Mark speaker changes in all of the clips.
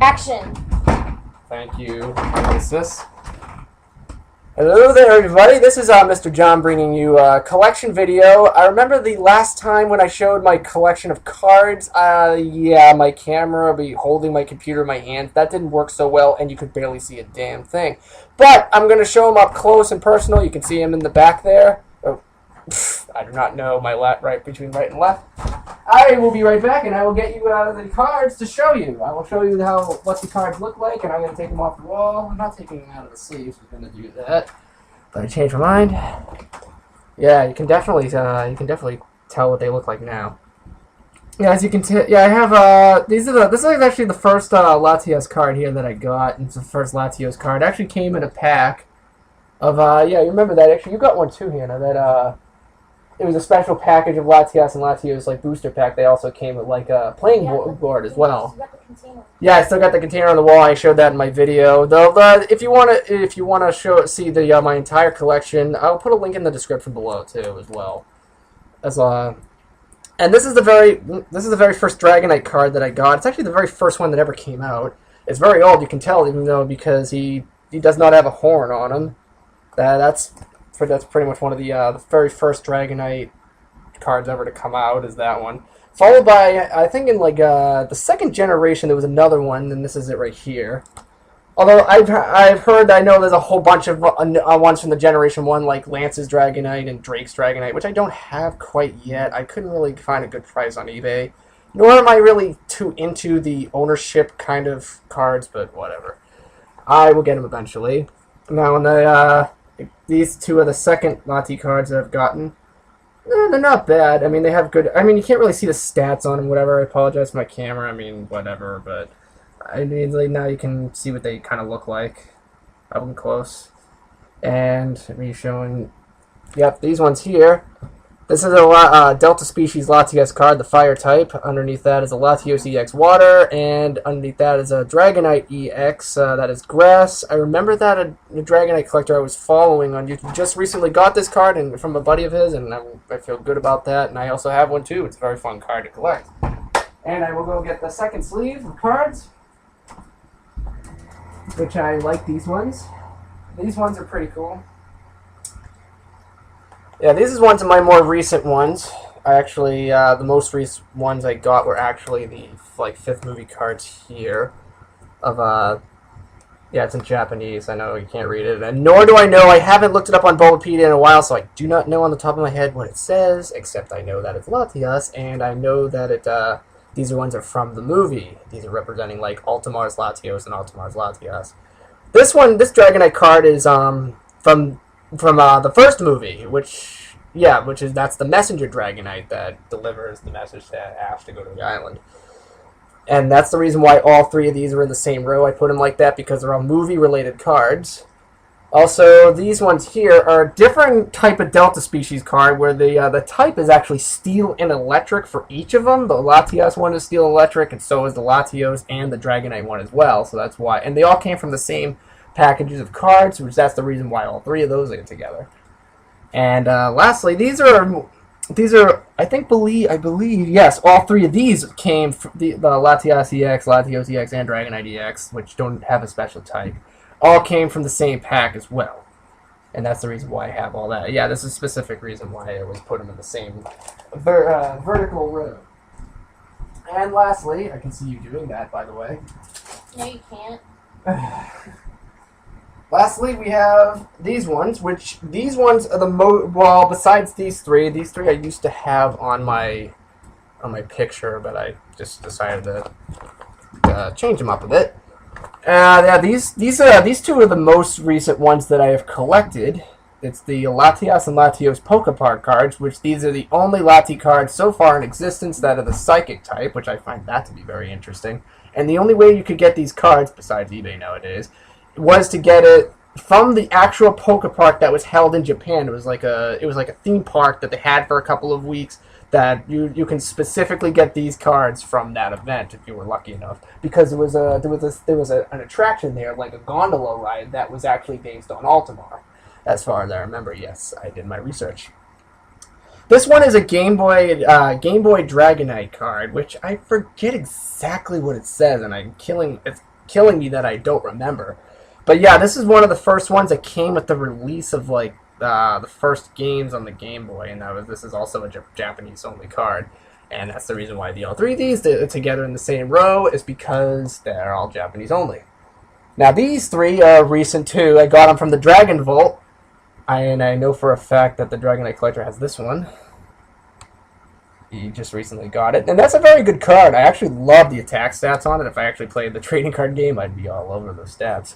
Speaker 1: Action.
Speaker 2: Thank you, Latias. Hello there, everybody. This is Mr. John bringing you a collection video. I remember the last time when I showed my collection of cards. Yeah, my camera be holding my computer in my hand. That didn't work so well, and you could barely see a damn thing. But I'm going to show them up close and personal. You can see him in the back there. Oh, I do not know my right between right and left. I will be right back, and I will get you the cards to show you. I will show you what the cards look like, and I'm going to take them off the wall. I'm not taking them out of the sleeves. I'm going to do that, but I changed my mind. Yeah, you can definitely tell what they look like now. Yeah, as you can tell, yeah, I have this is actually the first Latias card here that I got. It's the first Latios card. It actually came in a pack of yeah, you remember that? Actually, you got one too, Hannah. That it was a special package of Latias and Latios, like booster pack. They also came with like a playing board as well. Yeah, I still got the container on the wall. I showed that in my video. If you wanna see the my entire collection, I'll put a link in the description below too as well. And this is the very first Dragonite card that I got. It's actually the very first one that ever came out. It's very old. You can tell, even though because he does not have a horn on him. That's pretty much one of the very first Dragonite cards ever to come out, is that one. Followed by, I think in like the second generation, there was another one, and this is it right here. Although I've heard, I know there's a whole bunch of ones from the Generation 1, like Lance's Dragonite and Drake's Dragonite, which I don't have quite yet. I couldn't really find a good price on eBay. Nor am I really too into the ownership kind of cards, but whatever. I will get them eventually. Now, these two are the second Lati cards that I've gotten. They're not bad. I mean, they have good... I mean, you can't really see the stats on them, whatever. I apologize for my camera. I mean, whatever, but... I mean, like, now you can see what they kind of look like up and close. And me showing... Yep, these ones here. This is a Delta Species Latias card, the Fire type. Underneath that is a Latios EX Water, and underneath that is a Dragonite EX, that is Grass. I remember that a Dragonite collector I was following on YouTube just recently got this card and from a buddy of his, and I feel good about that. And I also have one too. It's a very fun card to collect. And I will go get the second sleeve of cards, which I like these ones. These ones are pretty cool. Yeah, these is ones of my more recent ones. I actually, the most recent ones I got were actually the, like, 5th movie cards here. Yeah, it's in Japanese. I know you can't read it. And nor do I know, I haven't looked it up on Bulbapedia in a while, so I do not know on the top of my head what it says, except I know that it's Latias, and I know that these ones are from the movie. These are representing, like, Ultimar's Latios and Ultimar's Latias. This Dragonite card is, from the first movie, that's the messenger Dragonite that delivers the message to Ash to go to the island. And that's the reason why all three of these are in the same row. I put them like that because they're all movie-related cards. Also, these ones here are a different type of Delta Species card where the type is actually Steel and Electric for each of them. The Latias one is Steel and Electric, and so is the Latios and the Dragonite one as well. So that's why. And they all came from the same packages of cards, which that's the reason why all three of those are together. And lastly, these are I believe yes, all three of these came from the Latias EX, Latios EX, and Dragonite EX, which don't have a special type. All came from the same pack as well, and that's the reason why I have all that. Yeah, this is a specific reason why I always put them in the same vertical row. And lastly, I can see you doing that, by the way.
Speaker 1: No, you can't.
Speaker 2: Lastly, we have these ones, which these ones are the well, besides these three I used to have on my picture, but I just decided to change them up a bit. Yeah, these two are the most recent ones that I have collected. It's the Latias and Latios Pokepart cards, which these are the only Lati cards so far in existence that are the Psychic type, which I find that to be very interesting. And the only way you could get these cards, besides eBay nowadays, was to get it from the actual Pokepark that was held in Japan. It was like a theme park that they had for a couple of weeks. That you can specifically get these cards from that event if you were lucky enough, because there was an attraction there, like a gondola ride, that was actually based on Ultimar. As far as I remember, yes, I did my research. This one is a Game Boy Dragonite card, which I forget exactly what it says, and I'm killing. killing me that I don't remember. But yeah, this is one of the first ones that came with the release of like the first games on the Game Boy, and this is also a Japanese only card. And that's the reason why all three of these together in the same row is because they're all Japanese only. Now these three are recent too. I got them from the Dragon Vault, and I know for a fact that the Dragonite collector has this one. He just recently got it, and that's a very good card. I actually love the attack stats on it. If I actually played the trading card game, I'd be all over those stats.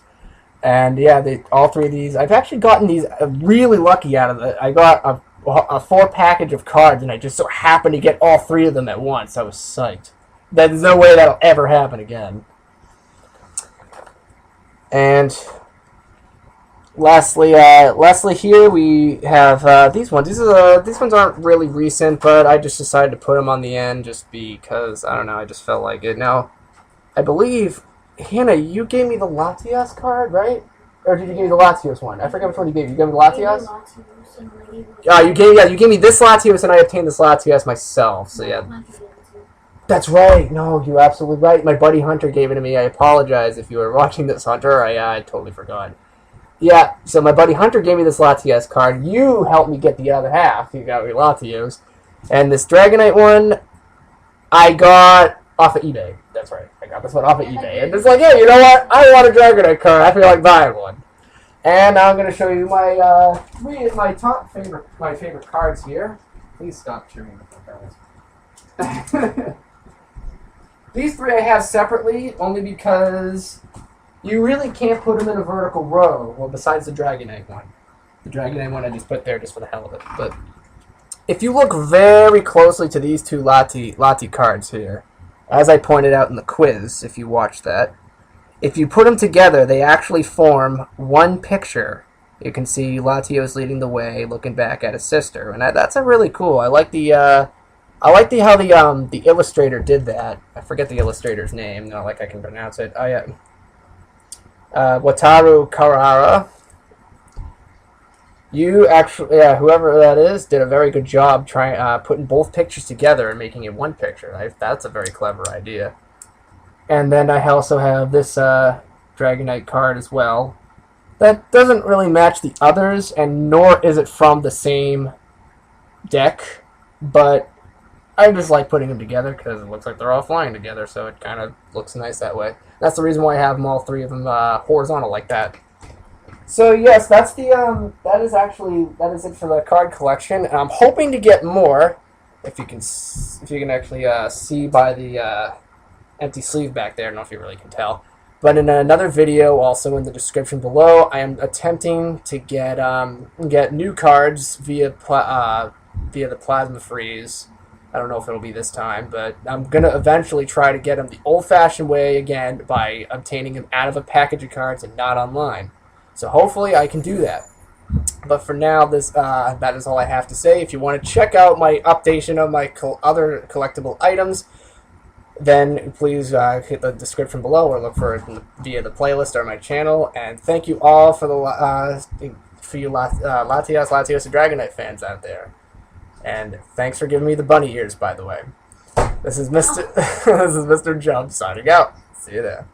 Speaker 2: And yeah, all three of these, I've actually gotten these really lucky out of it. I got a 4 package of cards, and I just so happened to get all 3 of them at once. I was psyched. There's no way that'll ever happen again. And lastly, here we have these ones. These ones aren't really recent, but I just decided to put them on the end just because, I don't know, I just felt like it. Now, I believe, Hannah, you gave me the Latias card, right? Or did you give me the Latios one? I forget which one you gave me. You gave me the Latias? You gave me this Latios, and I obtained this Latias myself. So yeah, that's right. No, you're absolutely right. My buddy Hunter gave it to me. I apologize if you were watching this, Hunter. I totally forgot. Yeah, so my buddy Hunter gave me this Latias card. You helped me get the other half. You got me Latios, and this Dragonite one, I got off of eBay. That's right. I got this one off of eBay, and it's like, hey, you know what? I want a Dragonite card. I feel like buying one. And I'm going to show you my my favorite cards here. Please stop chewing the cards. These 3 I have separately, only because you really can't put them in a vertical row. Well, besides the Dragonite one. The Dragonite one I just put there just for the hell of it. But if you look very closely to these 2 Lati cards here, as I pointed out in the quiz, if you watch that, if you put them together, they actually form one picture. You can see Latios leading the way, looking back at his sister, and that's a really cool. I like how the illustrator did that. I forget the illustrator's name. Not like I can pronounce it. Wataru Karara. You actually, whoever that is, did a very good job trying putting both pictures together and making it one picture. That's a very clever idea. And then I also have this Dragonite card as well. That doesn't really match the others, and nor is it from the same deck, but I just like putting them together because it looks like they're all flying together, so it kind of looks nice that way. That's the reason why I have them all 3 of them horizontal like that. So yes, that is it for the card collection, and I'm hoping to get more. If you can actually see by the empty sleeve back there. I don't know if you really can tell. But in another video, also in the description below, I am attempting to get new cards via the Plasma Freeze. I don't know if it'll be this time, but I'm going to eventually try to get them the old-fashioned way again by obtaining them out of a package of cards and not online. So hopefully I can do that. But for now, that is all I have to say. If you want to check out my updation of my other collectible items, then please hit the description below or look for it via the playlist or my channel. And thank you all for you Latios and Dragonite fans out there. And thanks for giving me the bunny ears, by the way. This is Mr. This is Mr. Jump signing out. See you there.